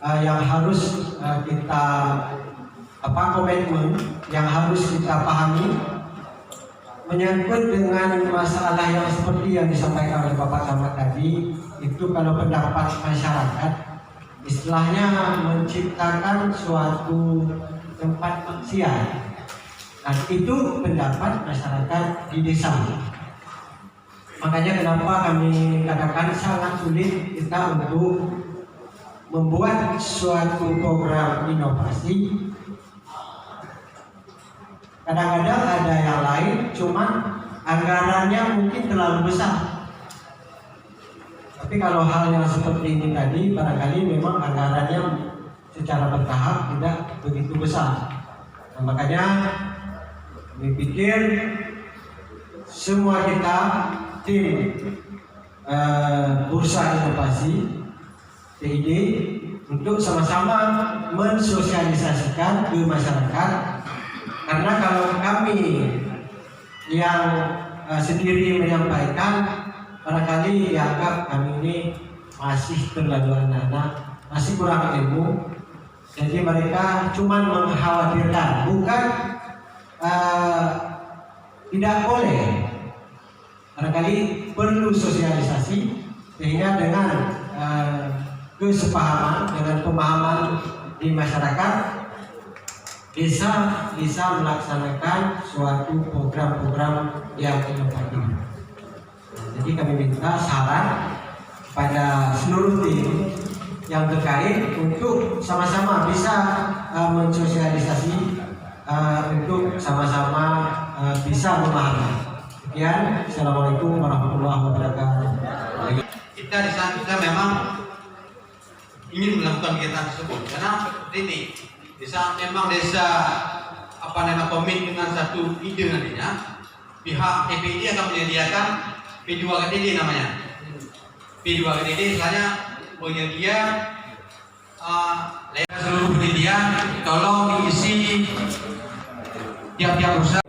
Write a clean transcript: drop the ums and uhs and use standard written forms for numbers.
yang harus kita komitmen yang harus kita pahami menyangkut dengan masalah yang seperti yang disampaikan oleh Bapak Camat tadi. Itu kalau pendapat masyarakat istilahnya menciptakan suatu tempat maksiat. Nah, itu pendapat masyarakat di desa. Makanya kenapa kami katakan sangat sulit kita untuk membuat suatu program inovasi. Kadang-kadang ada yang lain, cuman anggarannya mungkin terlalu besar. Tapi kalau hal yang seperti ini tadi, barangkali memang anggarannya secara bertahap tidak begitu besar. Nah, makanya kami pikir semua kita tim Bursa Inovasi PID untuk sama-sama mensosialisasikan ke masyarakat. Karena kalau kami yang sendiri menyampaikan, barangkali dianggap kami ini masih terlalu anak-anak, masih kurang ilmu. Jadi mereka cuma mengkhawatirkan, bukan tidak boleh. Barangkali perlu sosialisasi sehingga dengan kesepahaman, dengan pemahaman di masyarakat bisa melaksanakan suatu program-program yang inovatif. Jadi kami minta saran pada seluruh tim yang terkait untuk sama-sama bisa mensosialisasi untuk sama-sama bisa memahami. Sekian, Assalamualaikum warahmatullahi wabarakatuh. Kita di saat kita memang ingin melakukan kegiatan tersebut karena seperti ini, di saat memang desa komit dengan satu ide nantinya, pihak TPD akan menyediakan P2KTD namanya. P2KTD misalnya penyedia seluruh penelitian, tolong diisi tiap-tiap usaha